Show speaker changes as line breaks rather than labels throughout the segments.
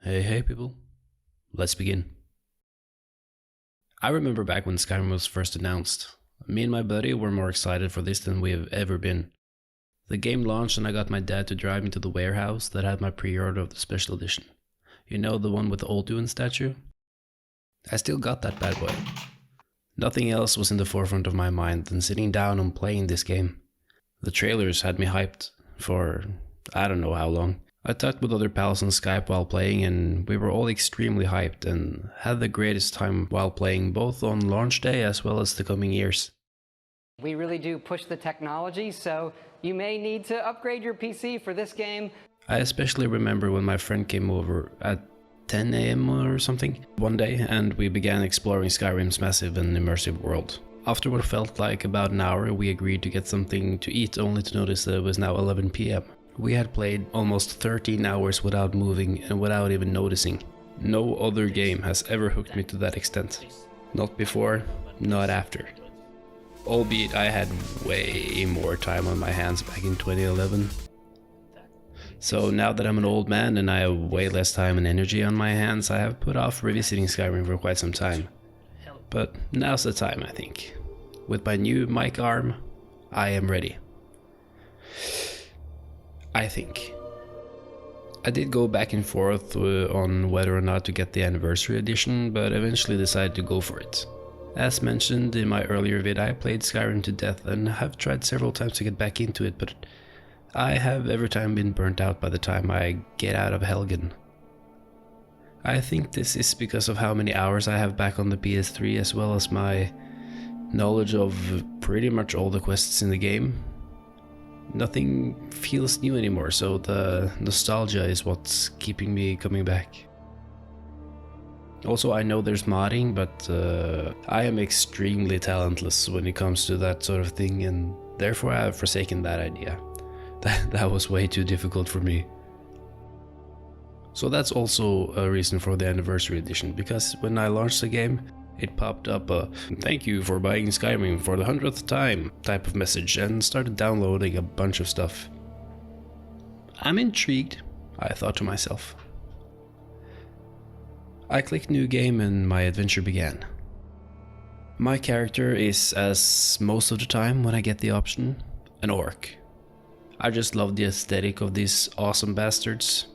Hey people, let's begin. I remember back when Skyrim was first announced. Me and my buddy were more excited for this than we have ever been. The game launched and I got my dad to drive me to the warehouse that had my pre-order of the special edition. You know, the one with the old Duin statue? I still got that bad boy. Nothing else was in the forefront of my mind than sitting down and playing this game. The trailers had me hyped for I don't know how long. I talked with other pals on Skype while playing and we were all extremely hyped and had the greatest time while playing, both on launch day as well as the coming years.
We really do push the technology, so you may need to upgrade your PC for this game.
I especially remember when my friend came over at 10 AM or something one day and we began exploring Skyrim's massive and immersive world. After what felt like about an hour, we agreed to get something to eat, only to notice that it was now 11 PM. We had played almost 13 hours without moving and without even noticing. No other game has ever hooked me to that extent. Not before, not after. Albeit I had way more time on my hands back in 2011. So now that I'm an old man and I have way less time and energy on my hands, I have put off revisiting Skyrim for quite some time. But now's the time, I think. With my new mic arm, I am ready. I think. I did go back and forth on whether or not to get the anniversary edition, but eventually decided to go for it. As mentioned in my earlier vid, I played Skyrim to death and have tried several times to get back into it, but I have every time been burnt out by the time I get out of Helgen. I think this is because of how many hours I have back on the PS3 as well as my knowledge of pretty much all the quests in the game. Nothing feels new anymore, so the nostalgia is what's keeping me coming back. Also, I know there's modding, but I am extremely talentless when it comes to that sort of thing, and therefore I have forsaken that idea. That was way too difficult for me. So that's also a reason for the anniversary edition, because when I launched the game, it popped up a "thank you for buying Skyrim for the 100th time" type of message and started downloading a bunch of stuff. I'm intrigued, I thought to myself. I clicked new game and my adventure began. My character is, as most of the time when I get the option, an orc. I just love the aesthetic of these awesome bastards.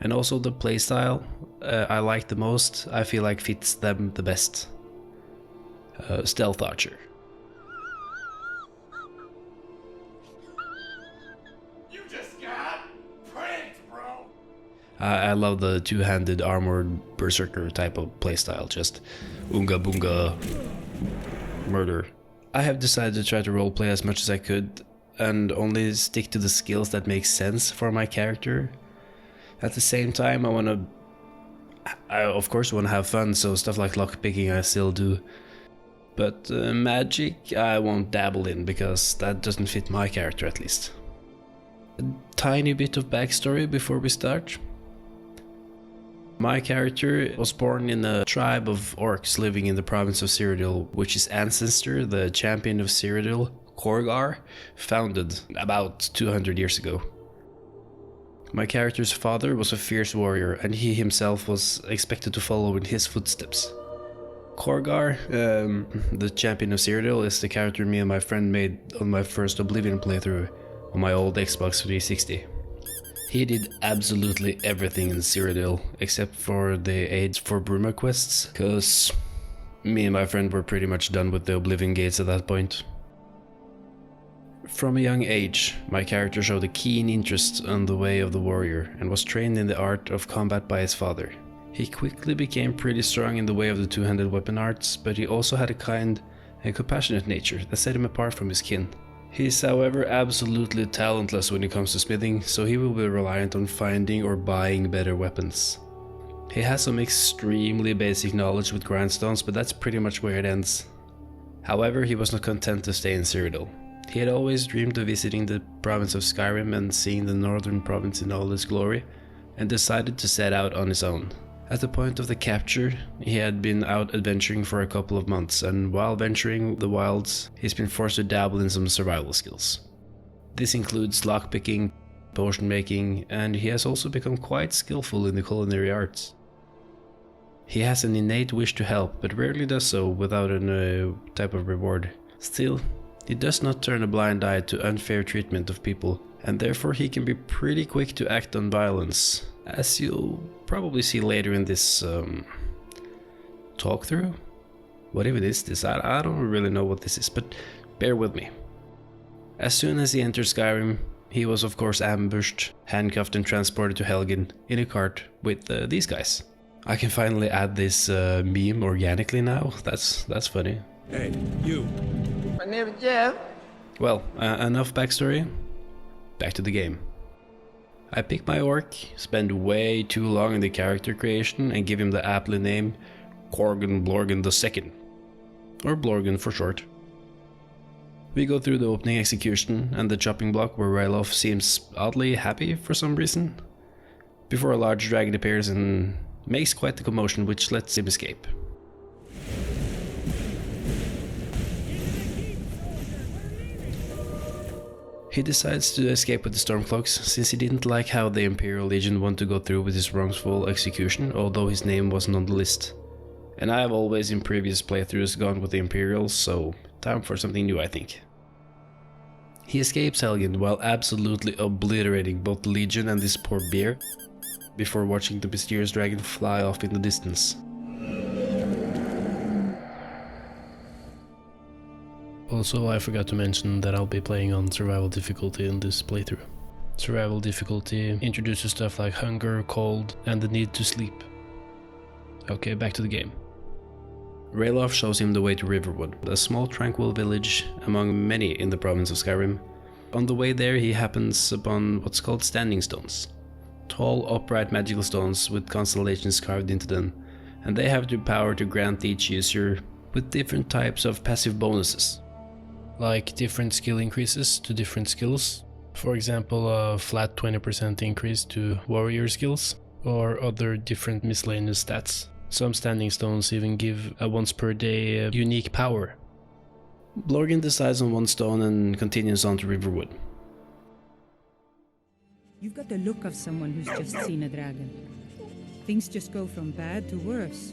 And also the playstyle I like the most, I feel like fits them the best. Stealth Archer.
You just got pranked, bro!
I love the two-handed armored berserker type of playstyle, just oonga boonga murder. I have decided to try to roleplay as much as I could and only stick to the skills that make sense for my character. At the same time, I of course want to have fun, so stuff like lockpicking I still do. But magic I won't dabble in, because that doesn't fit my character at least. A tiny bit of backstory before we start. My character was born in a tribe of orcs living in the province of Cyrodiil, which his ancestor, the champion of Cyrodiil, Khorgar, founded about 200 years ago. My character's father was a fierce warrior, and he himself was expected to follow in his footsteps. Khorgar, the champion of Cyrodiil, is the character me and my friend made on my first Oblivion playthrough on my old Xbox 360. He did absolutely everything in Cyrodiil except for the aids for Bruma quests, cause me and my friend were pretty much done with the Oblivion gates at that point. From a young age, my character showed a keen interest in the way of the warrior and was trained in the art of combat by his father. He quickly became pretty strong in the way of the two-handed weapon arts, but he also had a kind and compassionate nature that set him apart from his kin. He is, however, absolutely talentless when it comes to smithing, so he will be reliant on finding or buying better weapons. He has some extremely basic knowledge with grindstones, but that's pretty much where it ends. However, he was not content to stay in Cyrodiil. He had always dreamed of visiting the province of Skyrim and seeing the northern province in all its glory, and decided to set out on his own. At the point of the capture, he had been out adventuring for a couple of months, and while venturing the wilds, he's been forced to dabble in some survival skills. This includes lockpicking, potion making, and he has also become quite skillful in the culinary arts. He has an innate wish to help, but rarely does so without a type of reward. Still, he does not turn a blind eye to unfair treatment of people, and therefore he can be pretty quick to act on violence, as you'll probably see later in this talk through. What even is this? I don't really know what this is, but bear with me. As soon as he entered Skyrim, he was of course ambushed, handcuffed and transported to Helgen in a cart with these guys. I can finally add this meme organically now. That's funny.
Hey, you.
My name is Jeff.
Well, enough backstory. Back to the game. I pick my orc, spend way too long in the character creation, and give him the aptly name Korgan Blorgan II. Or Blorgan for short. We go through the opening execution and the chopping block where Ralof seems oddly happy for some reason, before a large dragon appears and makes quite the commotion which lets him escape. He decides to escape with the Stormcloaks, since he didn't like how the Imperial Legion wanted to go through with his wrongful execution, although his name wasn't on the list. And I have always in previous playthroughs gone with the Imperials, so time for something new, I think. He escapes Helgen while absolutely obliterating both the Legion and this poor bear, before watching the mysterious dragon fly off in the distance. Also, I forgot to mention that I'll be playing on survival difficulty in this playthrough. Survival difficulty introduces stuff like hunger, cold, and the need to sleep. Okay, back to the game. Ralof shows him the way to Riverwood, a small tranquil village among many in the province of Skyrim. On the way there he happens upon what's called standing stones. Tall, upright magical stones with constellations carved into them, and they have the power to grant each user with different types of passive bonuses. Like different skill increases to different skills, for example a flat 20% increase to warrior skills, or other different miscellaneous stats. Some standing stones even give a once per day unique power. Blorgan decides on one stone and continues on to Riverwood.
You've got the look of someone who's just seen a dragon. Things just go from bad to worse.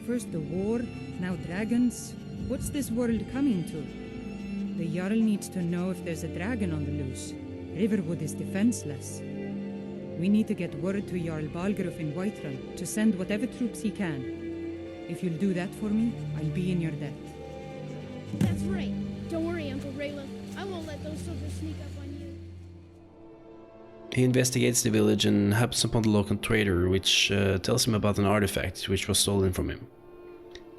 First the war, now dragons. What's this world coming to? The Jarl needs to know if there's a dragon on the loose. Riverwood is defenseless. We need to get word to Jarl Balgruuf in Whiterun to send whatever troops he can. If you'll do that for me, I'll be in your debt.
That's right. Don't worry, Uncle Ralof. I won't let those soldiers sneak up on you.
He investigates the village and happens upon the local trader, which tells him about an artifact which was stolen from him.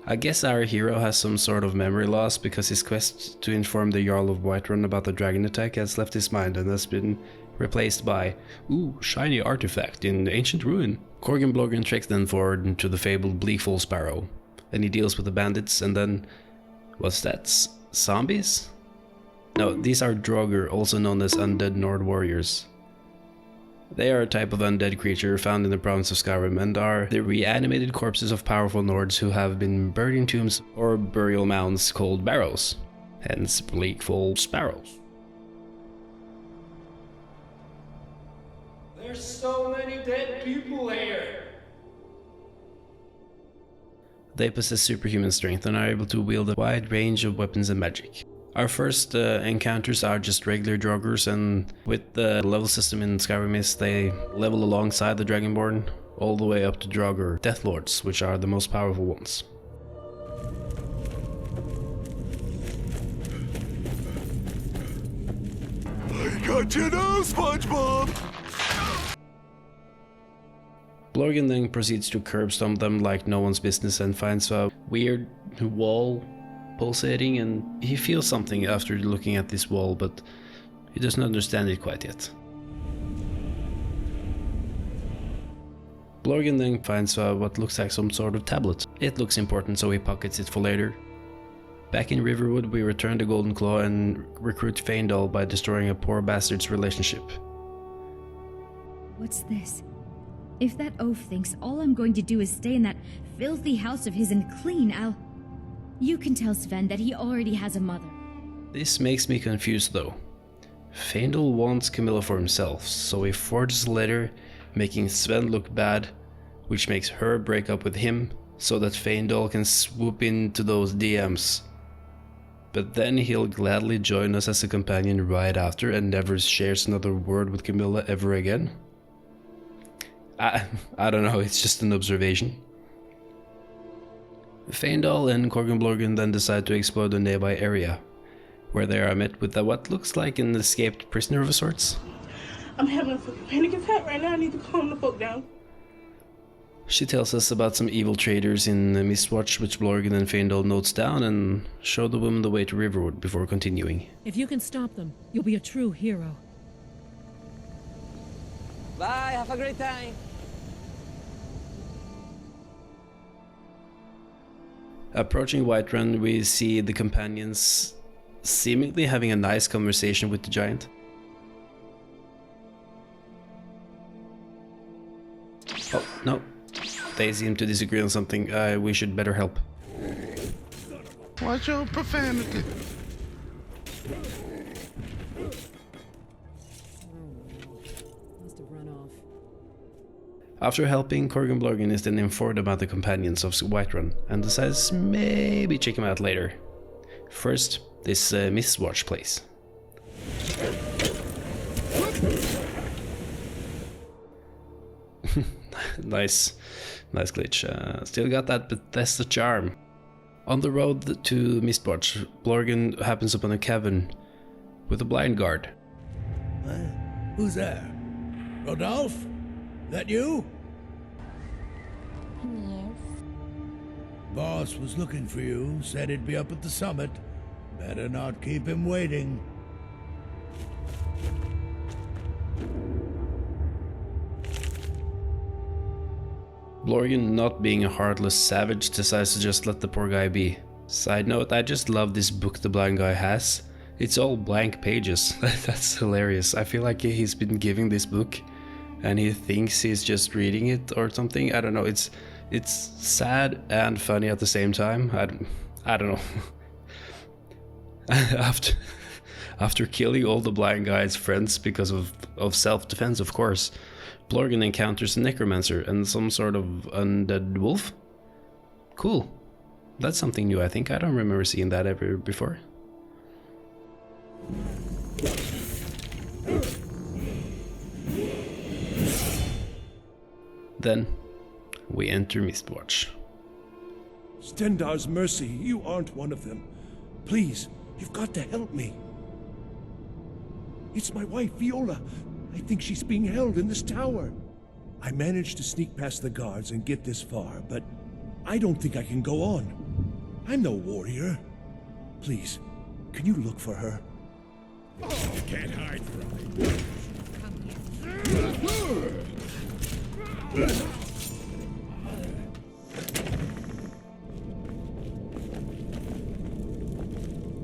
I guess our hero has some sort of memory loss because his quest to inform the Jarl of Whiterun about the dragon attack has left his mind and has been replaced by, ooh, shiny artifact in ancient ruin. Korgan Blorgan treks then forward to the fabled Bleakfall Sparrow, and he deals with the bandits and then... what's that? Zombies? No, these are Draugr, also known as undead Nord warriors. They are a type of undead creature found in the province of Skyrim and are the reanimated corpses of powerful Nords who have been buried in tombs or burial mounds called barrows, hence Bleakfall Sparrows.
There's so many dead people here.
They possess superhuman strength and are able to wield a wide range of weapons and magic. Our first encounters are just regular Draugrs, and with the level system in Skyrim is they level alongside the Dragonborn, all the way up to Draugr Deathlords, which are the most powerful ones.
I got you now, SpongeBob!
Blorgan then proceeds to curb stomp them like no one's business and finds a weird wall pulsating, and he feels something after looking at this wall, but he doesn't understand it quite yet. Blorgan then finds what looks like some sort of tablet. It looks important, so he pockets it for later. Back in Riverwood, we return to Golden Claw and recruit Feindal by destroying a poor bastard's relationship.
What's this? If that oaf thinks all I'm going to do is stay in that filthy house of his and clean, You can tell Sven that he already has a mother.
This makes me confused though. Feindal wants Camilla for himself, so he forges a letter making Sven look bad, which makes her break up with him so that Feindal can swoop into those DMs. But then he'll gladly join us as a companion right after and never shares another word with Camilla ever again. I don't know, it's just an observation. Feindal and Korgenblorgen then decide to explore the nearby area, where they are met with what looks like an escaped prisoner of sorts.
I'm having a fucking panic attack right now. I need to calm the fuck down.
She tells us about some evil traders in Mistwatch, which Blorgen and Feindal notes down and show the woman the way to Riverwood before continuing.
If you can stop them, you'll be a true hero.
Bye, have a great time.
Approaching Whiterun, we see the companions seemingly having a nice conversation with the giant. Oh, no. They seem to disagree on something. We should better help.
Watch your profanity.
Must have run off.
After helping, Korgenblorgen is then informed about the companions of Whiterun and decides maybe check him out later. First, this Mistwatch place. Nice glitch. Still got that Bethesda charm. On the road to Mistwatch, Blorgen happens upon a cavern with a blind guard.
Who's there? Rodolphe? That you?
Yes.
Boss was looking for you, said he'd be up at the summit. Better not keep him waiting.
Blorgen, not being a heartless savage, decides to just let the poor guy be. Side note, I just love this book the blind guy has. It's all blank pages. That's hilarious. I feel like he's been giving this book and he thinks he's just reading it or something. I don't know. It's sad and funny at the same time. I don't know. After killing all the blind guy's friends because of self-defense, of course, Blorgen encounters a necromancer and some sort of undead wolf. Cool. That's something new, I think. I don't remember seeing that ever before. Then, we enter Mistwatch.
Stendar's mercy, you aren't one of them. Please, you've got to help me. It's my wife, Viola. I think she's being held in this tower. I managed to sneak past the guards and get this far, but I don't think I can go on. I'm no warrior. Please, can you look for her?
You can't hide from it.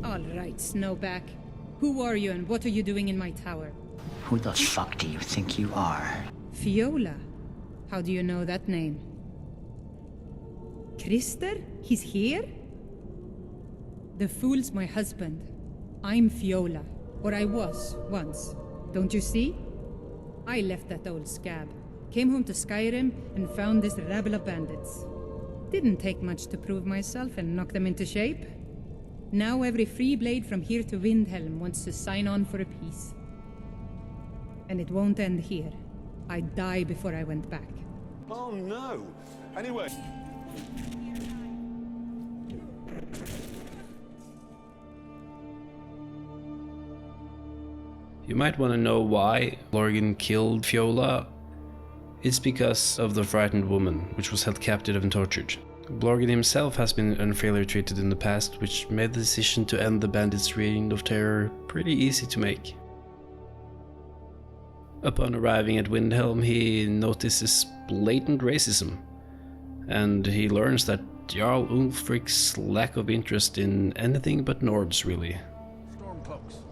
All right, Snowback. Who are you and what are you doing in my tower?
Who the fuck do you think you are?
Fiola. How do you know that name? Krister? He's here? The fool's my husband. I'm Fiola. Or I was, once. Don't you see? I left that old scab. Came home to Skyrim and found this rabble of bandits. Didn't take much to prove myself and knock them into shape. Now every free blade from here to Windhelm wants to sign on for a peace. And it won't end here. I'd die before I went back.
Oh no. Anyway.
You might want to know why Blorgen killed Fiola. It's because of the frightened woman, which was held captive and tortured. Blorgen himself has been unfairly treated in the past, which made the decision to end the bandits' reign of terror pretty easy to make. Upon arriving at Windhelm, he notices blatant racism, and he learns that Jarl Ulfric's lack of interest in anything but Nord's, really.
Stormcloaks.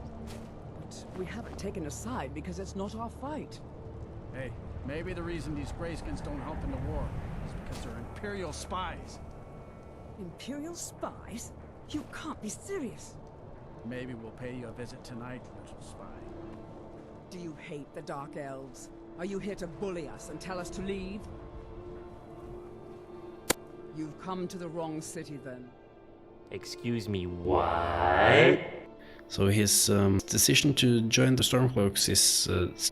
But we haven't taken a side because it's not our fight.
Hey, maybe the reason these Greyskins don't help in the war is because they're Imperial spies.
Imperial spies? You can't be serious.
Maybe we'll pay you a visit tonight, little spy.
Do you hate the Dark Elves? Are you here to bully us and tell us to leave? You've come to the wrong city then.
Excuse me, what?
So his decision to join the Stormcloaks is...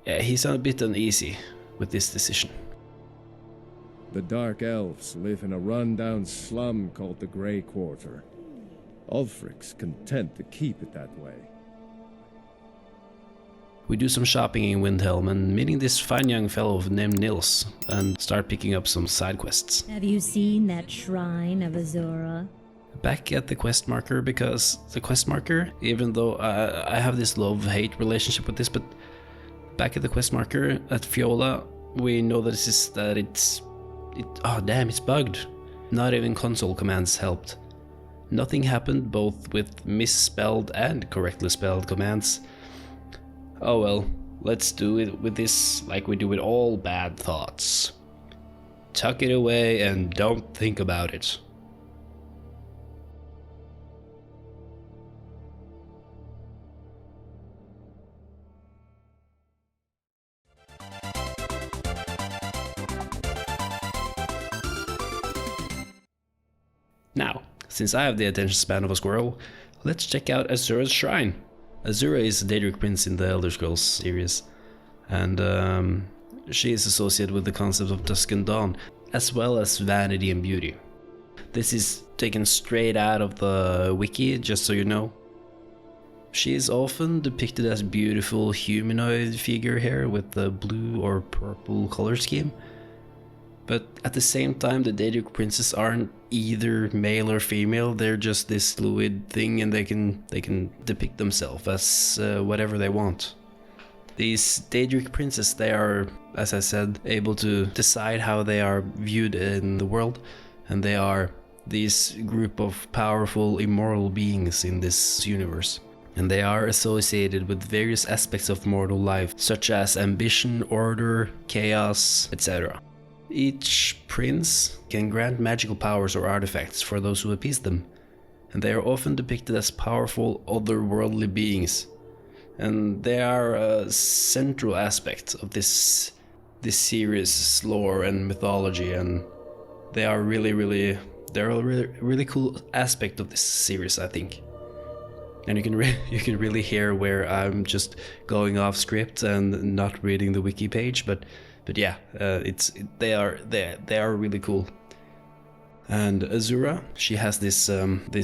he's a bit uneasy with this decision.
The Dark Elves live in a run-down slum called the Grey Quarter. Ulfric's content to keep it that way.
We do some shopping in Windhelm and meeting this fine young fellow named Nils and start picking up some side quests.
Have you seen that shrine of Azura?
Back at the quest marker, because the quest marker, even though I have this love-hate relationship with this, but back at the quest marker at Fiola, we know that it's bugged. Not even console commands helped. Nothing happened both with misspelled and correctly spelled commands. Oh well, let's do it with this like we do with all bad thoughts. Tuck it away and don't think about it. Now, since I have the attention span of a squirrel, let's check out Azura's shrine. Azura is a Daedric prince in the Elder Scrolls series, and she is associated with the concept of dusk and dawn, as well as vanity and beauty. This is taken straight out of the wiki, just so you know. She is often depicted as a beautiful humanoid figure here with the blue or purple color scheme. But at the same time, the Daedric princes aren't either male or female. They're just this fluid thing, and they can depict themselves as whatever they want. These Daedric princes, they are, as I said, able to decide how they are viewed in the world, and they are this group of powerful, immortal beings in this universe. And they are associated with various aspects of mortal life, such as ambition, order, chaos, etc. Each prince can grant magical powers or artifacts for those who appease them, and they are often depicted as powerful otherworldly beings. And they are a central aspect of this series' lore and mythology, and they are they're a really cool aspect of this series, I think. And you can really hear where I'm just going off script and not reading the wiki page, but yeah, they are really cool. And Azura, she has this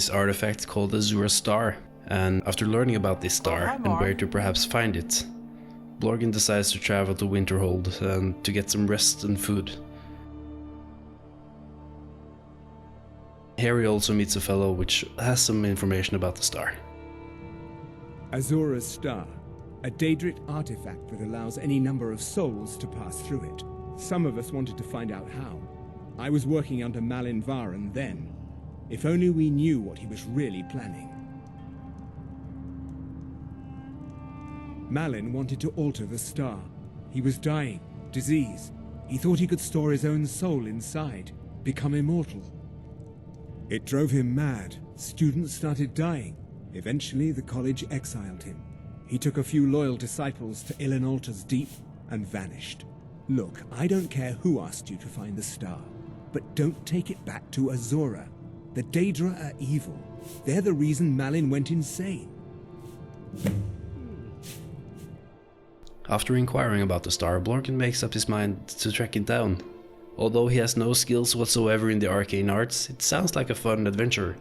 artifact called Azura Star, and after learning about this star and where to perhaps find it, Blorgin decides to travel to Winterhold and to get some rest and food. Here he also meets a fellow which has some information about the star.
Azura's Star, a Daedric artifact that allows any number of souls to pass through it. Some of us wanted to find out how. I was working under Malin Varen then. If only we knew what he was really planning. Malin wanted to alter the star. He was dying, disease. He thought he could store his own soul inside, become immortal. It drove him mad. Students started dying. Eventually, the college exiled him. He took a few loyal disciples to Ilinalta's Deep and vanished. Look, I don't care who asked you to find the star, but don't take it back to Azura. The Daedra are evil. They're the reason Malin went insane.
After inquiring about the star, Blorgin makes up his mind to track it down. Although he has no skills whatsoever in the arcane arts, it sounds like a fun adventure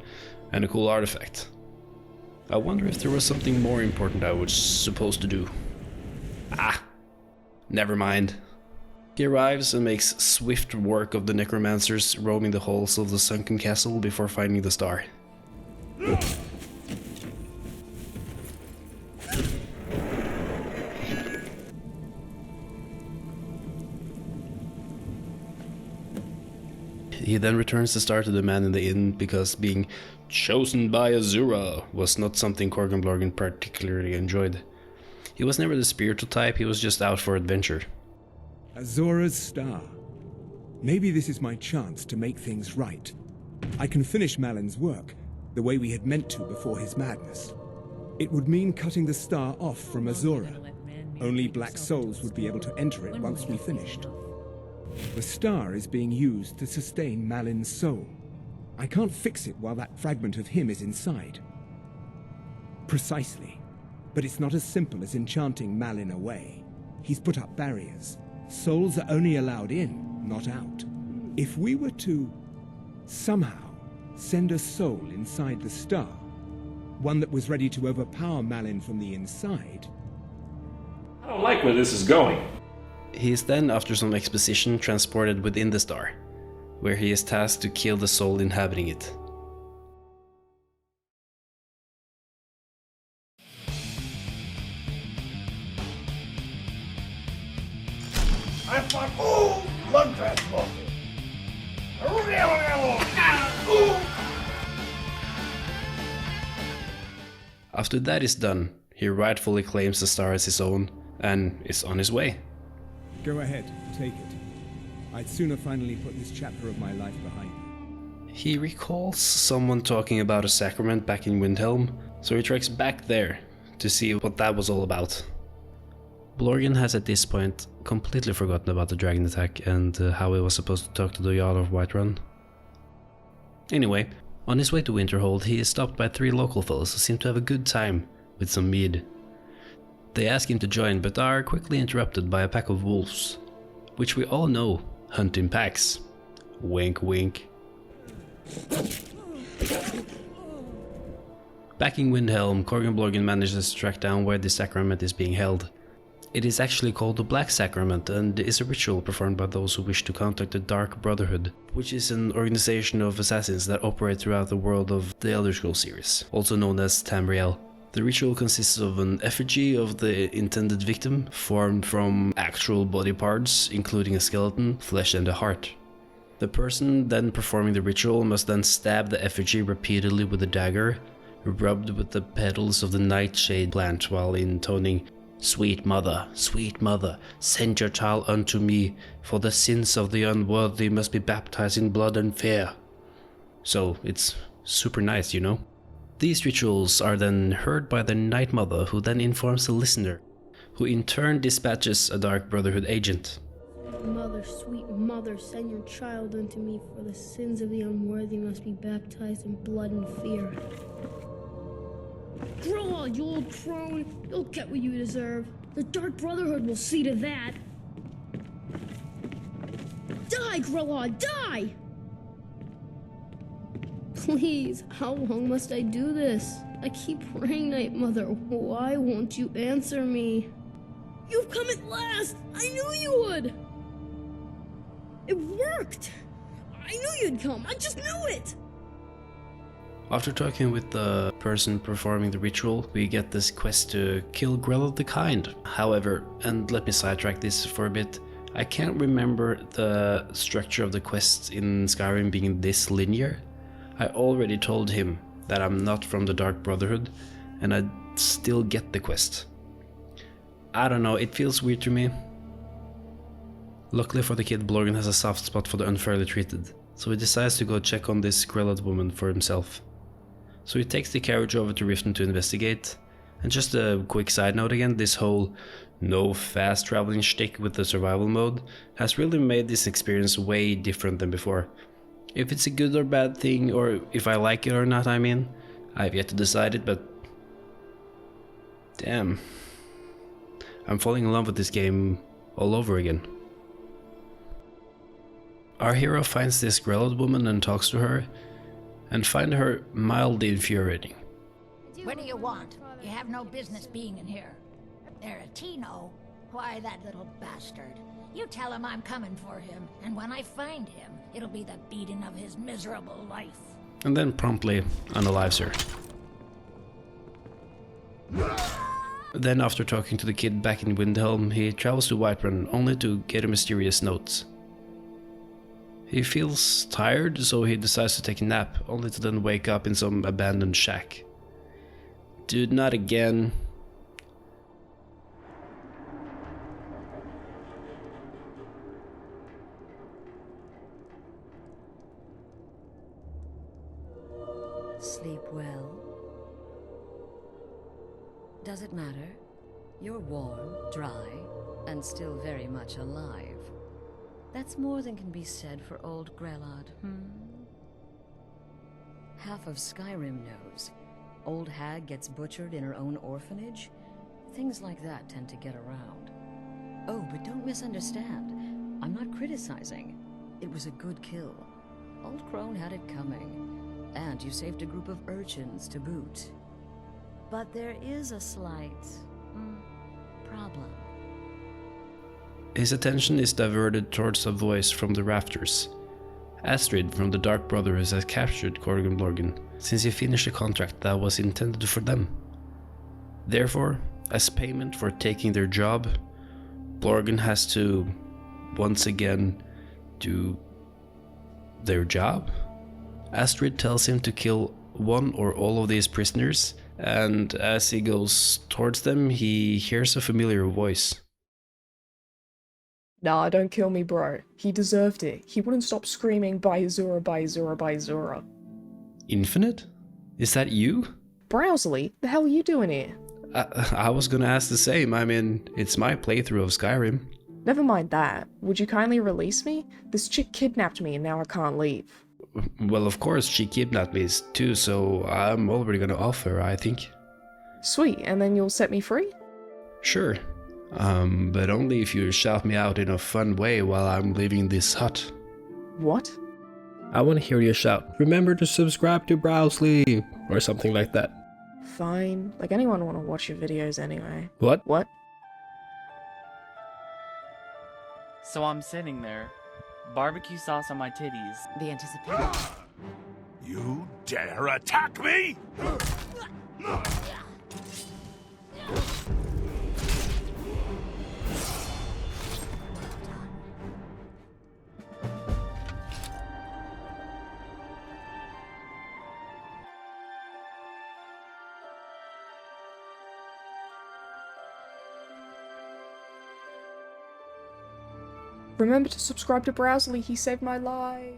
and a cool artifact. I wonder if there was something more important I was supposed to do. Never mind. He arrives and makes swift work of the necromancers roaming the halls of the sunken castle before finding the star. He then returns the star to the man in the inn because being chosen by Azura was not something Corgan Blorgin particularly enjoyed. He was never the spiritual type, he was just out for adventure.
Azura's Star. Maybe this is my chance to make things right. I can finish Malin's work, the way we had meant to before his madness. It would mean cutting the star off from Azura. Only black souls would be able to enter it once we finished. The star is being used to sustain Malin's soul. I can't fix it while that fragment of him is inside. Precisely. But it's not as simple as enchanting Malin away. He's put up barriers. Souls are only allowed in, not out. If we were to somehow send a soul inside the star, one that was ready to overpower Malin from the inside...
I don't like where this is going.
He is then, after some exposition, transported within the star, where he is tasked to kill the soul inhabiting it.
I thought, blood transport.
After that is done, he rightfully claims the star as his own and is on his way.
Go ahead, take it. I'd sooner finally put this chapter of my life behind me.
He recalls someone talking about a sacrament back in Windhelm, so he treks back there to see what that was all about. Blorgen has at this point completely forgotten about the dragon attack and how he was supposed to talk to the Jarl of Whiterun. Anyway, on his way to Winterhold, he is stopped by 3 local fellows who seem to have a good time with some mead. They ask him to join, but are quickly interrupted by a pack of wolves, which we all know hunt in packs. Wink wink. Back in Windhelm, Corgan Blorgen manages to track down where the sacrament is being held. It is actually called the Black Sacrament and is a ritual performed by those who wish to contact the Dark Brotherhood, which is an organization of assassins that operate throughout the world of the Elder Scrolls series, also known as Tamriel. The ritual consists of an effigy of the intended victim, formed from actual body parts, including a skeleton, flesh and a heart. The person then performing the ritual must then stab the effigy repeatedly with a dagger, rubbed with the petals of the nightshade plant while intoning, sweet mother, send your child unto me, for the sins of the unworthy must be baptized in blood and fear." So it's super nice, you know? These rituals are then heard by the Night Mother, who then informs the listener, who in turn dispatches a Dark Brotherhood agent.
Mother, sweet mother, send your child unto me, for the sins of the unworthy must be baptized in blood and fear. Grow on, you old crone! You'll get what you deserve. The Dark Brotherhood will see to that. Die, Growlon, die! Please, how long must I do this? I keep praying, Night Mother. Why won't you answer me? You've come at last! I knew you would! It worked! I knew you'd come! I just knew it!
After talking with the person performing the ritual, we get this quest to kill Grell the Kind. However, and let me sidetrack this for a bit, I can't remember the structure of the quests in Skyrim being this linear. I already told him that I'm not from the Dark Brotherhood, and I still get the quest. I don't know, it feels weird to me. Luckily for the kid, Blorgen has a soft spot for the unfairly treated, so he decides to go check on this Grelled woman for himself. So he takes the carriage over to Riften to investigate. And just a quick side note again, this whole no fast traveling shtick with the survival mode has really made this experience way different than before. If it's a good or bad thing, or if I like it or not, I mean, I've yet to decide it, but damn, I'm falling in love with this game all over again. Our hero finds this Grelled woman and talks to her, and find her mildly infuriating.
What do you want? You have no business being in here. Aretino? Why, that little bastard. You tell him I'm coming for him, and when I find him, it'll be the beating of his miserable life.
And then promptly unalives her. Then after talking to the kid back in Windhelm, he travels to Whiterun only to get a mysterious note. He feels tired, so he decides to take a nap, only to then wake up in some abandoned shack. Dude, not again.
Sleep well. Does it matter? You're warm, dry, and still very much alive. That's more than can be said for old Grelod, Half of Skyrim knows. Old hag gets butchered in her own orphanage. Things like that tend to get around. Oh, but don't misunderstand. I'm not criticizing. It was a good kill. Old Crone had it coming. And you saved a group of urchins to boot. But there is a slight problem.
His attention is diverted towards a voice from the rafters. Astrid from the Dark Brothers has captured Corgan Blorgan since he finished a contract that was intended for them. Therefore, as payment for taking their job, Blorgan has to, once again, do their job? Astrid tells him to kill one or all of these prisoners, and as he goes towards them, he hears a familiar voice.
Nah, don't kill me, bro. He deserved it. He wouldn't stop screaming, by Azura, by Azura, by Azura.
Infinite? Is that you?
Browsley, the hell are you doing here?
I was gonna ask the same. I mean, it's my playthrough of Skyrim.
Never mind that. Would you kindly release me? This chick kidnapped me and now I can't leave.
Well, of course, she kidnapped me too, so I'm already gonna off her, I think.
Sweet, and then you'll set me free?
Sure. But only if you shout me out in a fun way while I'm leaving this hut.
What?
I want to hear you shout, "Remember to subscribe to Browsley," or something like that.
Fine. Like, anyone want to watch your videos anyway.
What?
What?
So I'm sitting there, barbecue sauce on my titties. The anticipation.
You dare attack me?
Remember to subscribe to Browsley, he saved my life.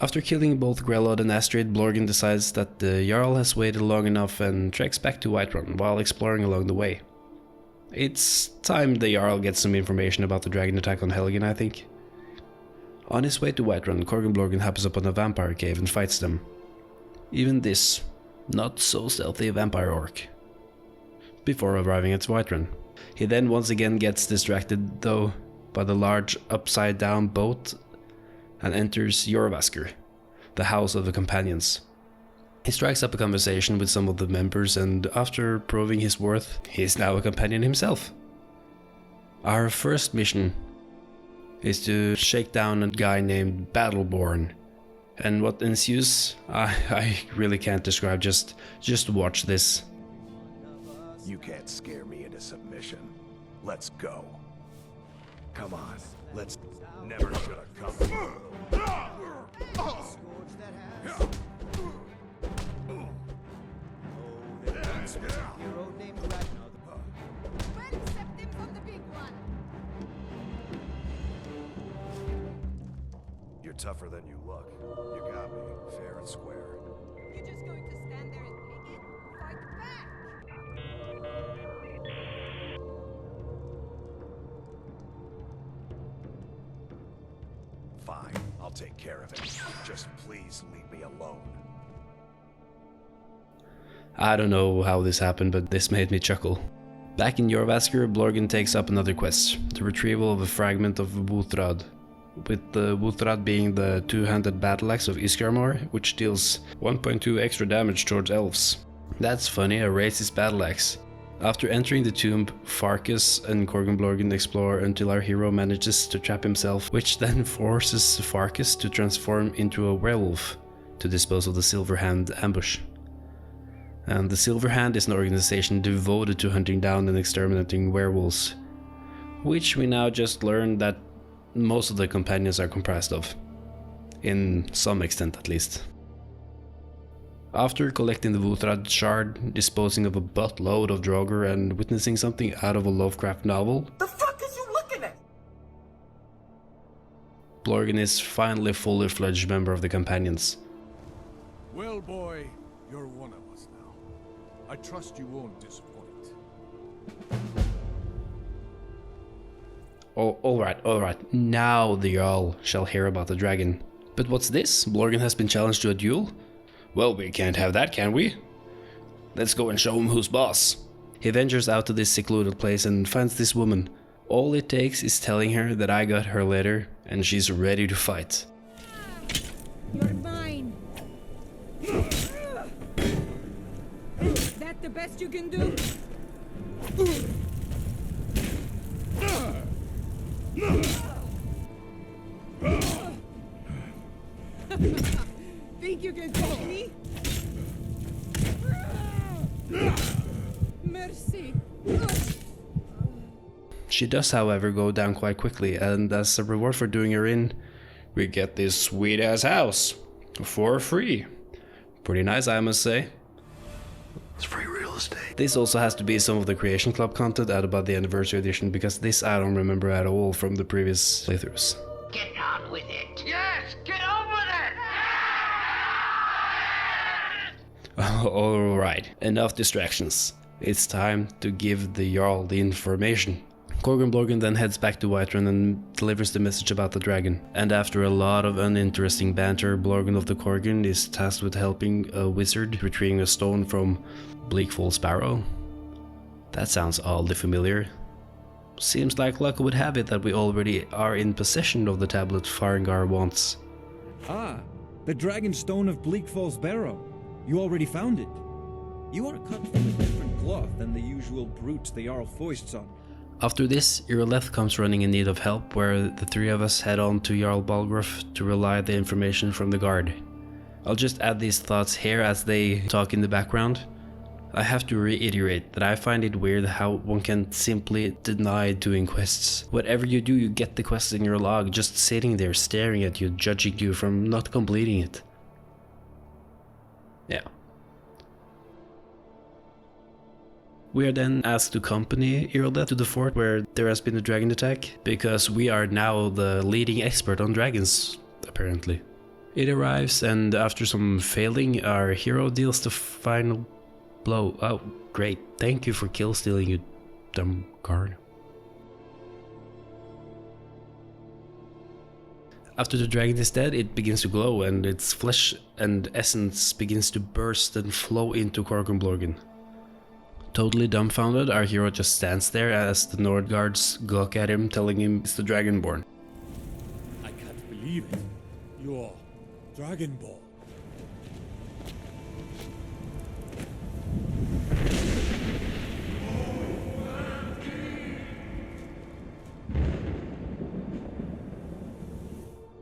After killing both Grelod and Astrid, Blorgan decides that the Jarl has waited long enough and treks back to Whiterun while exploring along the way. It's time the Jarl gets some information about the dragon attack on Helgen, I think. On his way to Whiterun, Corgan Blorgan happens upon a vampire cave and fights them. Even this, not so stealthy vampire orc. Before arriving at Whiterun. He then once again gets distracted, though, by the large upside-down boat and enters Jorvaskr, the house of the companions. He strikes up a conversation with some of the members, and after proving his worth, he is now a companion himself. Our first mission is to shake down a guy named Battleborn, and what ensues, I really can't describe, just watch this.
You can't scare me into submission. Let's go. Come on, let's... Never should have come. You're tougher than you look. You got me, fair and square.
You're just going to stand there and take it? Fight back!
Fine, I'll take care of it. Just please leave me alone.
I don't know how this happened, but this made me chuckle. Back in Jorvaskr, Blorgan takes up another quest, the retrieval of a fragment of Wuthrad, with the Wuthrad being the two-handed battle axe of Iskarmor, which deals 1.2 extra damage towards elves. That's funny, a racist battle axe. After entering the tomb, Farkas and Corgan Blorgan explore until our hero manages to trap himself, which then forces Farkas to transform into a werewolf to dispose of the Silver Hand ambush. And the Silver Hand is an organization devoted to hunting down and exterminating werewolves, which we now just learned that most of the companions are comprised of, in some extent at least. After collecting the Wuthrad shard, disposing of a buttload of Draugr, and witnessing something out of a Lovecraft novel,
The fuck is you looking at?
Blorgan is finally a fully fledged member of the companions.
Well, boy, you're one of us now. I trust you won't disappoint.
Oh, alright. Now the Jarl shall hear about the dragon. But what's this? Blorgen has been challenged to a duel? Well, we can't have that, can we? Let's go and show him who's boss. He ventures out to this secluded place and finds this woman. All it takes is telling her that I got her letter and she's ready to fight.
You're mine. Is that the best you can do? Think you can touch me? Mercy.
She does, however, go down quite quickly, and as a reward for doing her in, we get this sweet-ass house. For free. Pretty nice, I must say.
It's free real estate.
This also has to be some of the Creation Club content added by the Anniversary Edition, because this I don't remember at all from the previous playthroughs.
Get on with it. Yes, get on with it!
Alright, enough distractions. It's time to give the Jarl the information. Corgan Blorgen then heads back to Whiterun and delivers the message about the dragon. And after a lot of uninteresting banter, Blorgen of the Corgan is tasked with helping a wizard retrieving a stone from Bleakfall Barrow. That sounds oddly familiar. Seems like luck would have it that we already are in possession of the tablet Farengar wants.
Ah, the dragon stone of Bleakfall's Barrow. You already found it. You are cut from a different cloth than the usual brutes the Jarl foists on.
After this, Irileth comes running in need of help, where the three of us head on to Jarl Balgruuf to relay the information from the guard. I'll just add these thoughts here as they talk in the background. I have to reiterate that I find it weird how one can simply deny doing quests. Whatever you do, you get the quest in your log, just sitting there staring at you, judging you from not completing it. Yeah. We are then asked to accompany Irileth to the fort where there has been a dragon attack, because we are now the leading expert on dragons, apparently. It arrives, and after some failing, our hero deals the final blow. Oh, great. Thank you for kill stealing, you dumb guard. After the dragon is dead, it begins to glow, and its flesh and essence begins to burst and flow into Corgan Blorgen. Totally dumbfounded, our hero just stands there as the Nord guards gawk at him, telling him it's the Dragonborn.
I can't believe it. You're Dragonborn.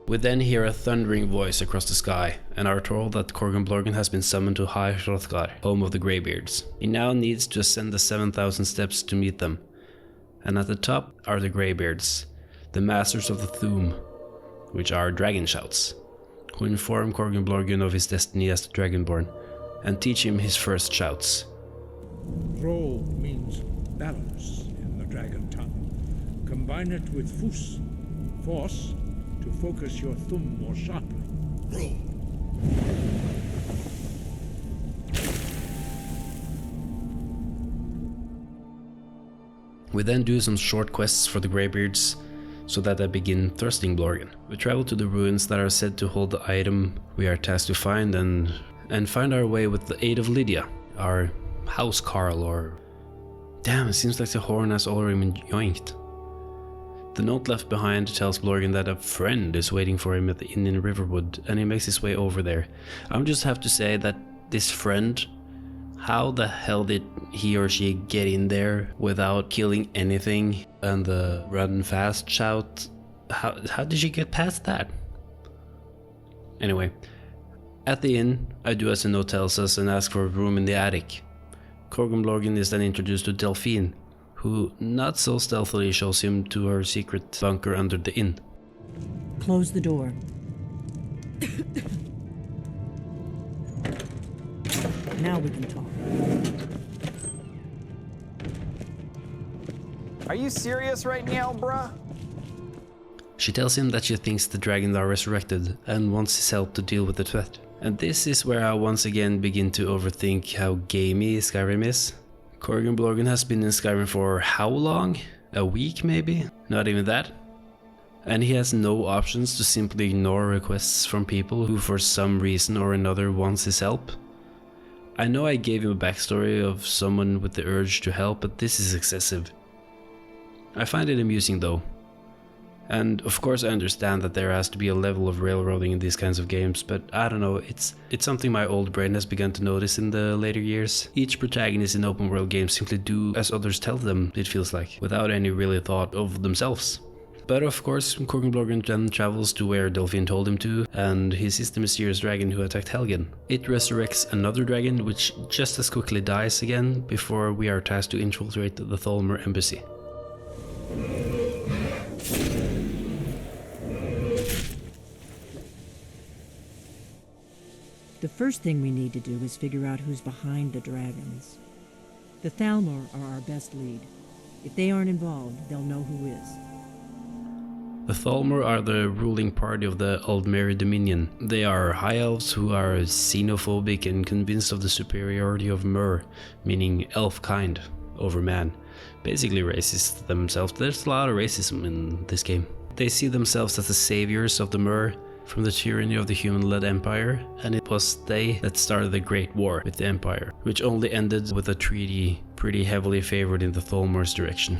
We then hear a thundering voice across the sky, and are told that Corgan Blorgen has been summoned to High Hrothgar, home of the Greybeards. He now needs to ascend the 7,000 steps to meet them. And at the top are the Greybeards, the masters of the Thuum, which are dragon shouts, who inform Corgan Blorgen of his destiny as the Dragonborn, and teach him his first shouts.
Thro means balance in the dragon tongue. Combine it with fus, force, to focus your thumb more sharply.
We then do some short quests for the Greybeards, so that they begin thirsting Blorgen. We travel to the ruins that are said to hold the item we are tasked to find, and find our way with the aid of Lydia, our house Carl, or... Damn, it seems like the horn has already been yoinked. The note left behind tells Blorgen that a friend is waiting for him at the inn in Riverwood, and he makes his way over there. I just have to say that this friend, how the hell did he or she get in there without killing anything? And the run fast shout, how did she get past that? Anyway, at the inn, I do as the note tells us and ask for a room in the attic. Corgan Blorgen is then introduced to Delphine, who not so stealthily shows him to her secret bunker under the inn.
Close the door. Now we can talk.
Are you serious right now, bruh?
She tells him that she thinks the dragons are resurrected and wants his help to deal with the threat. And this is where I once again begin to overthink how gamey Skyrim is. Corgan Blorgan has been in Skyrim for how long? A week maybe? Not even that? And he has no options to simply ignore requests from people who for some reason or another wants his help. I know I gave him a backstory of someone with the urge to help, but this is excessive. I find it amusing though. And of course I understand that there has to be a level of railroading in these kinds of games, but I don't know, it's something my old brain has begun to notice in the later years. Each protagonist in open world games simply do as others tell them, it feels like, without any really thought of themselves. But of course, Corgan Blorgan then travels to where Delphine told him to, and he sees the mysterious dragon who attacked Helgen. It resurrects another dragon, which just as quickly dies again before we are tasked to infiltrate the Thalmor embassy.
The first thing we need to do is figure out who's behind the dragons. The Thalmor are our best lead. If they aren't involved, they'll know who is.
The Thalmor are the ruling party of the Aldmeri Dominion. They are high elves who are xenophobic and convinced of the superiority of Mer, meaning elf kind, over man. Basically racist themselves. There's a lot of racism in this game. They see themselves as the saviors of the Mer from the tyranny of the human-led empire, and it was they that started the Great War with the Empire, which only ended with a treaty pretty heavily favored in the Thalmor's direction.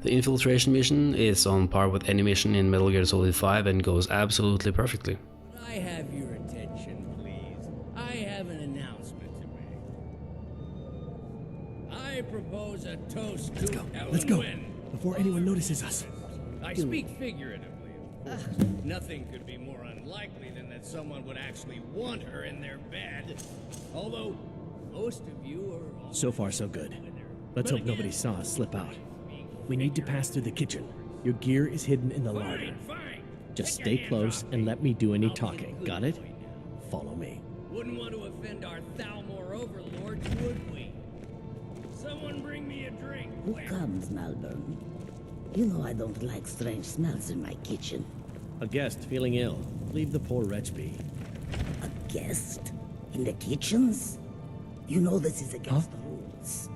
The infiltration mission is on par with any mission in Metal Gear Solid 5 and goes absolutely perfectly.
I have your attention, please. I have an announcement to make. I propose a toast to Ellen
Let's go,
Wynn.
before anyone notices us.
I speak figuratively, of course. Nothing could be more unlikely than that someone would actually want her in their bed. Although, most of you are...
So far, so good. Let's hope nobody saw us slip out. We need to pass through the kitchen. Your gear is hidden in the larder. Just stay close and let me do any talking. Got it? Follow me.
Wouldn't want to offend our Thalmor overlords, would we? Someone bring me a drink.
Who comes, Malvern? You know I don't like strange smells in my kitchen.
A guest feeling ill. Leave the poor wretch be.
A guest? In the kitchens? You know this is against the rules.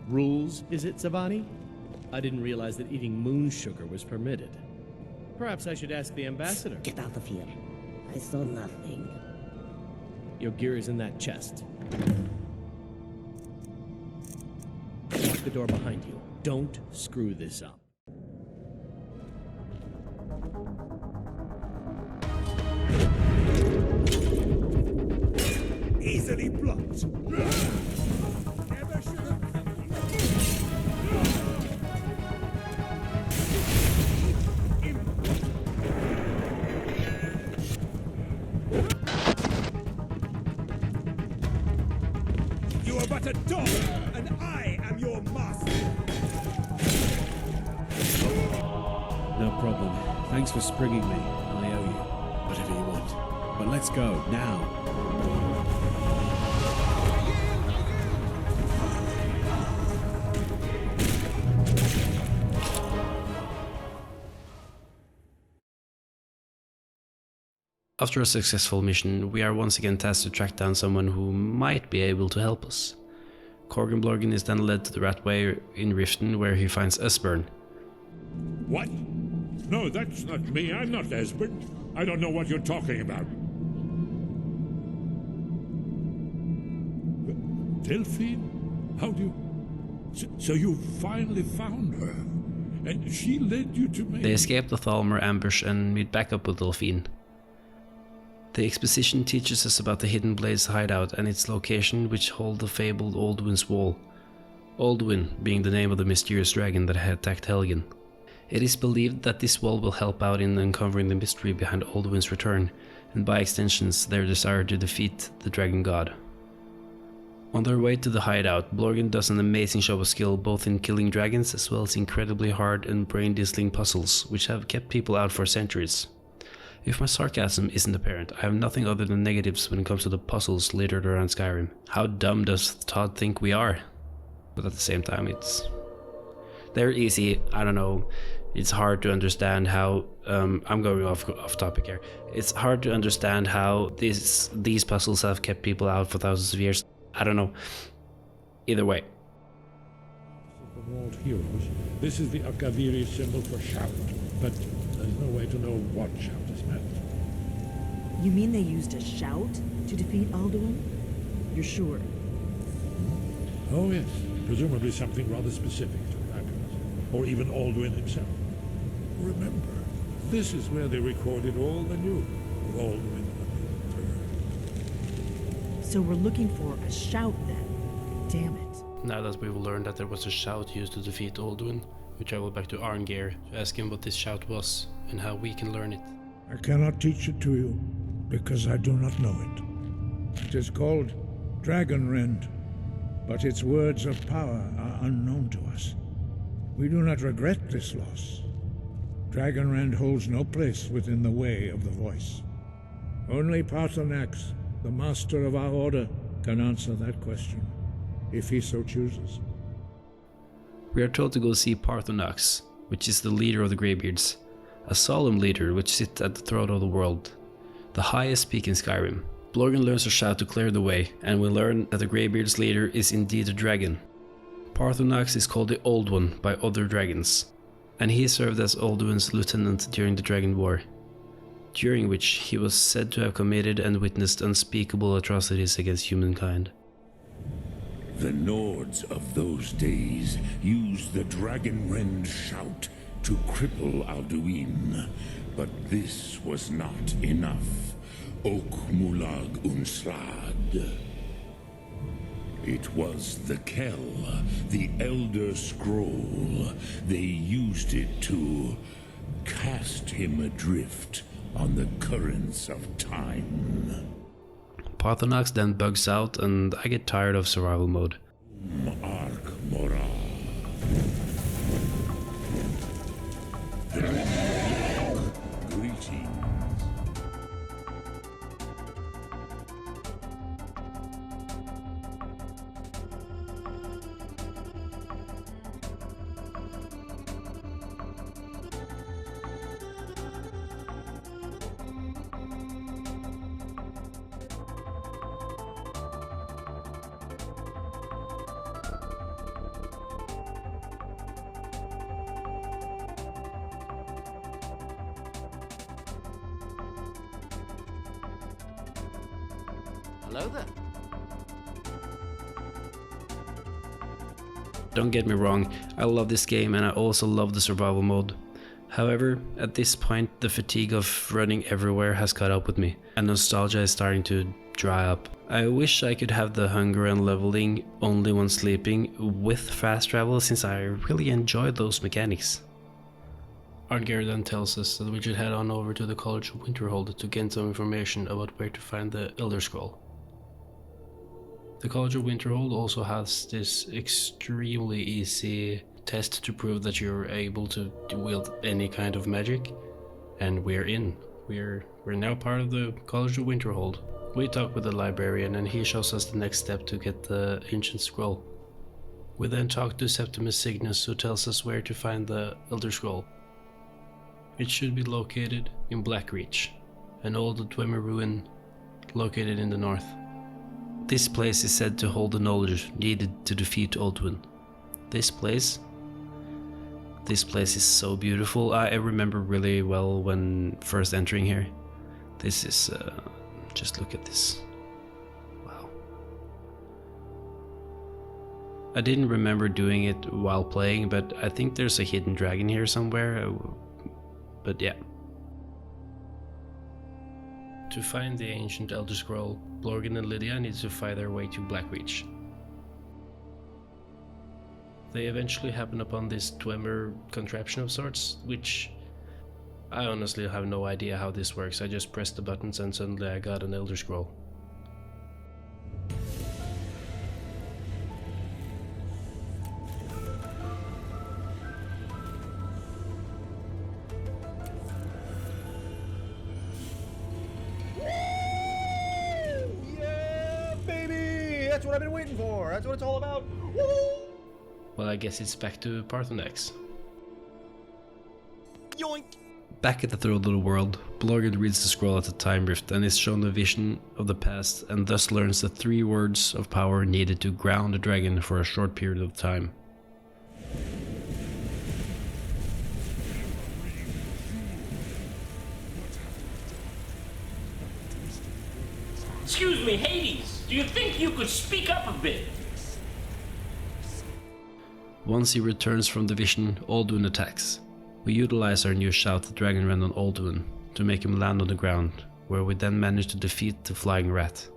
Rules, is it, Zavani? I didn't realize that eating moon sugar was permitted. Perhaps I should ask the ambassador.
Get out of here. I saw nothing.
Your gear is in that chest. Lock the door behind you. Don't screw this up.
Easily blocked. Never should have come. You are but a dog, and I am your master.
No problem. Thanks for springing me. I owe you. Whatever you want. But let's go, now.
After a successful mission, we are once again tasked to track down someone who might be able to help us. Corgan Blorgan is then led to the Ratway in Riften, where he finds Esbern.
What? No, that's not me. I'm not Esbern. I don't know what you're talking about. Delphine? How do you... So you finally found her? And she led you to me?
They escape the Thalmor ambush and meet back up with Delphine. The exposition teaches us about the Hidden Blades hideout and its location, which hold the fabled Oldwin's Wall. Oldwin being the name of the mysterious dragon that had attacked Helgen. It is believed that this wall will help out in uncovering the mystery behind Oldwin's return, and by extensions their desire to defeat the dragon god. On their way to the hideout, Blorgan does an amazing show of skill both in killing dragons as well as incredibly hard and brain-dizzling puzzles, which have kept people out for centuries. If my sarcasm isn't apparent, I have nothing other than negatives when it comes to the puzzles littered around Skyrim. How dumb does Todd think we are? But at the same time, they're easy. I don't know. It's hard to understand how... I'm going off topic here. It's hard to understand how these puzzles have kept people out for thousands of years. I don't know. Either way,
For World Heroes, this is the Akaviri symbol for shout, but there's no way to know what shout is meant.
You mean they used a shout to defeat Alduin? You're sure?
Oh yes, presumably something rather specific to dragons, or even Alduin himself. Remember, this is where they recorded all the news of Alduin the Third.
So we're looking for a shout then. Damn it.
Now that we've learned that there was a shout used to defeat Alduin, we travel back to Arngeir to ask him what this shout was and how we can learn it.
I cannot teach it to you, because I do not know it. It is called Dragon Rend, but its words of power are unknown to us. We do not regret this loss. Dragon Rend holds no place within the way of the voice. Only Paarthurnax, the master of our order, can answer that question, if he so chooses.
We are told to go see Paarthurnax, which is the leader of the Greybeards, a solemn leader which sits at the throne of the world, the highest peak in Skyrim. Blorgan learns a shout to clear the way, and we learn that the Greybeards' leader is indeed a dragon. Paarthurnax is called the Old One by other dragons, and he served as Alduin's lieutenant during the Dragon War, during which he was said to have committed and witnessed unspeakable atrocities against humankind.
The Nords of those days used the Dragon Rend shout to cripple Alduin, but this was not enough. Ok Mulag Unslad. It was the Kell, the Elder Scroll. They used it to cast him adrift on the currents of time.
Paarthurnax then bugs out and I get tired of survival mode.
Ark Mora. Greetings.
Hello there.
Don't get me wrong, I love this game and I also love the survival mode. However, at this point the fatigue of running everywhere has caught up with me, and nostalgia is starting to dry up. I wish I could have the hunger and leveling only when sleeping with fast travel, since I really enjoy those mechanics. Arngeir then tells us that we should head on over to the College of Winterhold to gain some information about where to find the Elder Scroll. The College of Winterhold also has this extremely easy test to prove that you're able to wield any kind of magic, and we're in. We're now part of the College of Winterhold. We talk with the librarian and he shows us the next step to get the ancient scroll. We then talk to Septimus Cygnus, who tells us where to find the Elder Scroll. It should be located in Blackreach, an old Dwemer ruin located in the north. This place is said to hold the knowledge needed to defeat Alduin. This place is so beautiful. I remember really well when first entering here. This is, just look at this. Wow. I didn't remember doing it while playing, but I think there's a hidden dragon here somewhere. But yeah. To find the ancient Elder Scroll, Blorgan and Lydia need to fight their way to Blackreach. They eventually happen upon this Dwemer contraption of sorts, which I honestly have no idea how this works. I just pressed the buttons and suddenly I got an Elder Scroll.
That's what I've been waiting for. That's what it's all about. Woo!
Well, I guess it's back to Paarthurnax.
Yoink!
Back at the third little world, Blorgan reads the scroll at the Time Rift and is shown a vision of the past, and thus learns the 3 words of power needed to ground a dragon for a short period of time.
Excuse me, Hades, do you think you could speak up a bit?
Once he returns from the vision, Alduin attacks. We utilize our new shout the Dragon Rend on Alduin to make him land on the ground, where we then manage to defeat the flying rat.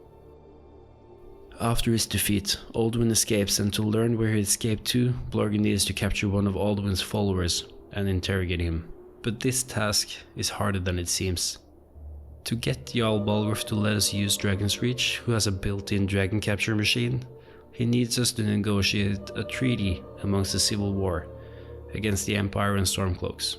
After his defeat, Alduin escapes, and to learn where he escaped to, Blorgin needs to capture one of Alduin's followers and interrogate him. But this task is harder than it seems. To get Jarl Balgruuf to let us use Dragon's Reach, who has a built-in dragon capture machine, he needs us to negotiate a treaty amongst the civil war against the Empire and Stormcloaks.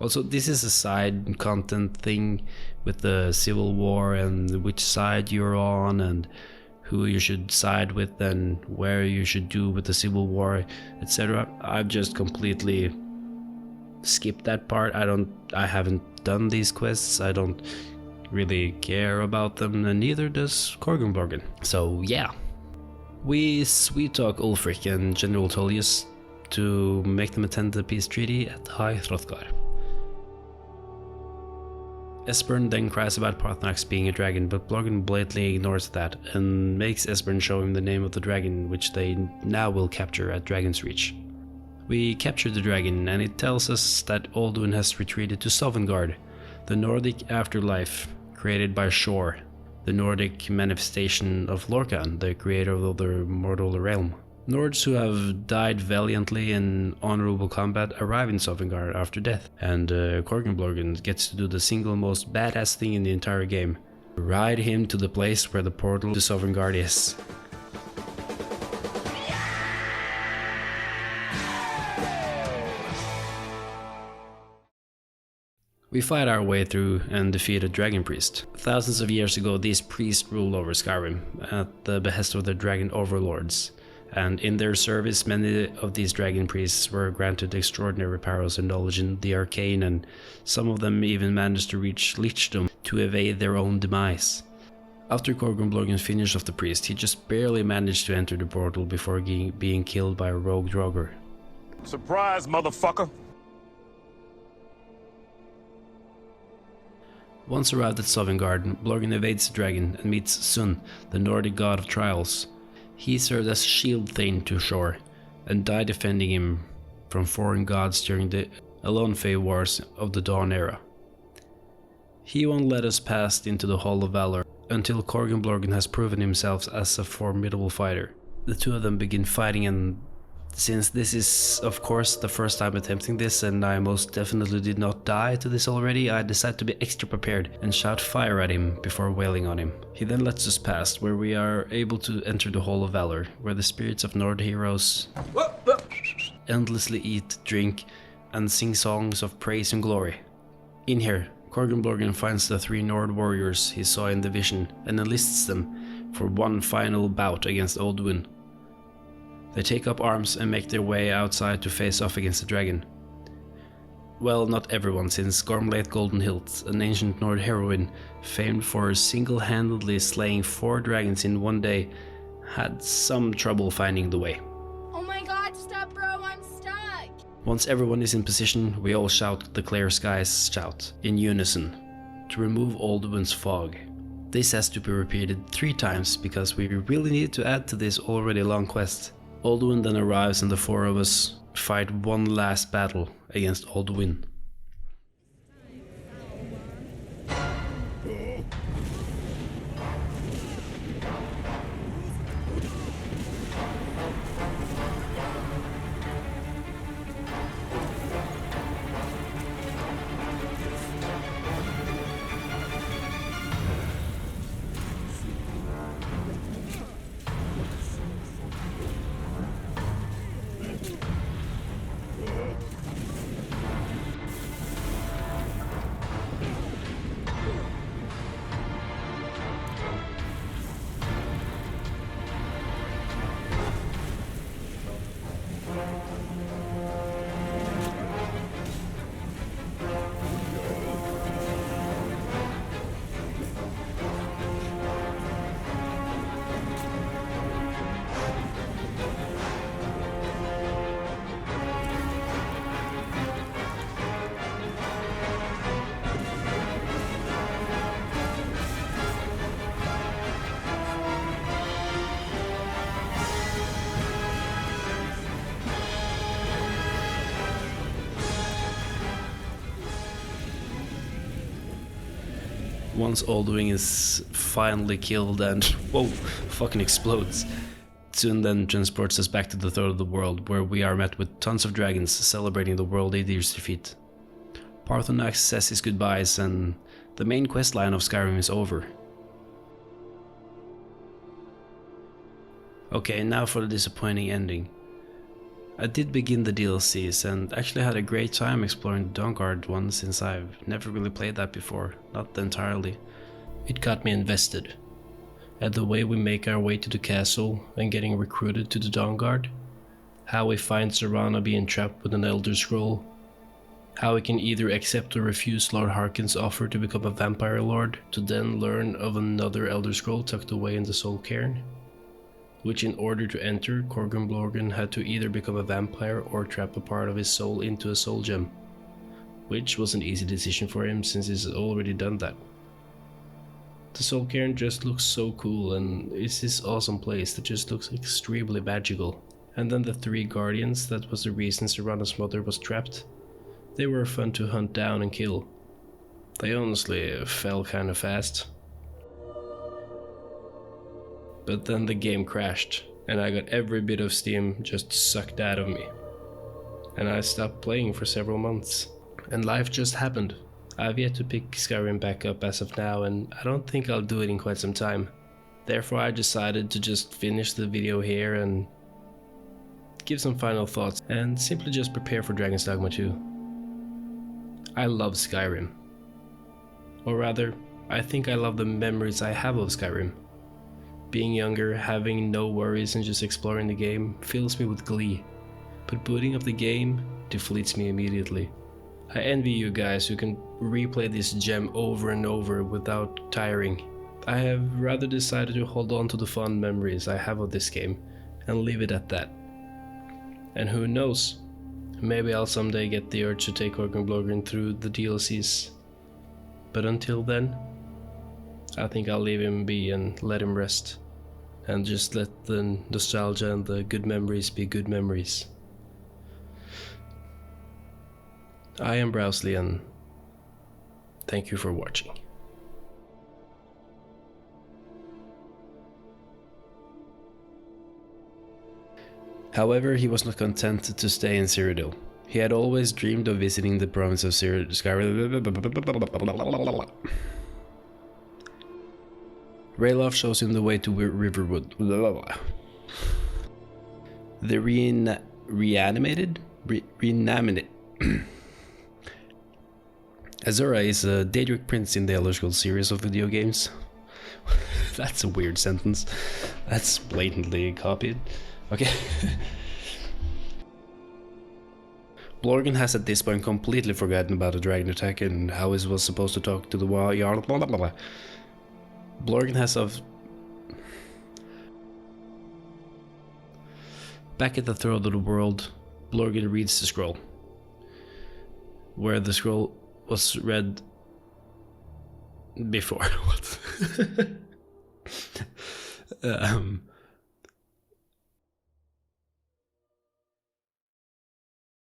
Also, this is a side content thing with the civil war and which side you're on and who you should side with and where you should do with the civil war, etc. I've just completely skipped that part. I haven't done these quests. I don't really care about them, and neither does Korgunblorgen. So yeah. We sweet talk Ulfric and General Tullius to make them attend the peace treaty at High Hrothgar. Esbern then cries about Paarthurnax being a dragon, but Blorgin blatantly ignores that and makes Esbern show him the name of the dragon, which they now will capture at Dragon's Reach. We capture the dragon, and it tells us that Alduin has retreated to Sovngarde, the Nordic afterlife created by Shor, the Nordic manifestation of Lorkhan, the creator of the mortal realm. Nords who have died valiantly in honorable combat arrive in Sovngarde after death, and Korgunblorgen gets to do the single most badass thing in the entire game: ride him to the place where the portal to Sovngarde is. We fight our way through and defeat a dragon priest. Thousands of years ago, these priests ruled over Skyrim at the behest of their dragon overlords, and in their service many of these dragon priests were granted extraordinary powers and knowledge in the arcane, and some of them even managed to reach lichdom to evade their own demise. After Korgunblorgen finished off the priest, he just barely managed to enter the portal before being killed by a rogue Draugr.
Surprise, motherfucker!
Once arrived at Sovngarde, Blorgin evades the dragon and meets Sun, the Nordic god of trials. He served as shield thane to Shor, and died defending him from foreign gods during the Alonfey Wars of the Dawn era. He won't let us pass into the Hall of Valor until Korgunblorgen has proven himself as a formidable fighter. The two of them begin fighting, and since this is of course the first time attempting this and I most definitely did not die to this already, I decide to be extra prepared and shout fire at him before wailing on him. He then lets us pass, where we are able to enter the Hall of Valor, where the spirits of Nord heroes endlessly eat, drink, and sing songs of praise and glory. In here, Korgunblorgen finds the 3 Nord warriors he saw in the vision and enlists them for one final bout against Alduin. They take up arms and make their way outside to face off against the dragon. Well, not everyone, since Gormlaith Goldenhilt, an ancient Nord heroine famed for single-handedly slaying 4 dragons in one day, had some trouble finding the way.
Oh my god, stop bro, I'm stuck!
Once everyone is in position, we all shout the Clear Skies shout, in unison, to remove Alduin's fog. This has to be repeated 3 times, because we really need to add to this already long quest. Alduin then arrives and the 4 of us fight one last battle against Alduin. Once Alduin is finally killed and, whoa, fucking explodes, soon then transports us back to the third of the world, where we are met with tons of dragons celebrating the World Eater's defeat. Parthenax says his goodbyes and the main quest line of Skyrim is over. Okay, now for the disappointing ending. I did begin the DLCs and actually had a great time exploring the Dawnguard one, since I've never really played that before, not entirely. It got me invested. And the way we make our way to the castle and getting recruited to the Dawnguard, how we find Serana being trapped with an Elder Scroll, how we can either accept or refuse Lord Harkon's offer to become a Vampire Lord, to then learn of another Elder Scroll tucked away in the Soul Cairn, which in order to enter, Corgan Blorgan had to either become a vampire or trap a part of his soul into a soul gem, which was an easy decision for him since he's already done that. The Soul Cairn just looks so cool, and it's this awesome place that just looks extremely magical. And then the 3 guardians, that was the reason Serana's mother was trapped. They were fun to hunt down and kill. They honestly fell kinda fast. But then the game crashed, and I got every bit of steam just sucked out of me. And I stopped playing for several months. And life just happened. I've yet to pick Skyrim back up as of now, and I don't think I'll do it in quite some time. Therefore I decided to just finish the video here and give some final thoughts, and simply just prepare for Dragons Dogma 2. I love Skyrim. Or rather, I think I love the memories I have of Skyrim. Being younger, having no worries and just exploring the game fills me with glee, but booting up the game deflates me immediately. I envy you guys who can replay this gem over and over without tiring. I have rather decided to hold on to the fond memories I have of this game and leave it at that. And who knows, maybe I'll someday get the urge to take Corgan Blorgan through the DLCs. But until then, I think I'll leave him be and let him rest, and just let the nostalgia and the good memories be good memories. I am Browsley, and thank you for watching. However, he was not content to stay in Cyrodiil. He had always dreamed of visiting the province of Skyrim. Ralof shows him the way to Riverwood. The reanimated? Azura is a Daedric prince in the Elder Scrolls series of video games. That's a weird sentence. That's blatantly copied. Okay. Blorgan has at this point completely forgotten about the dragon attack and how he was supposed to talk to the Jarl. Blorgan has Back at the throat of the world, Blorgan reads the scroll, where the scroll was read before. What?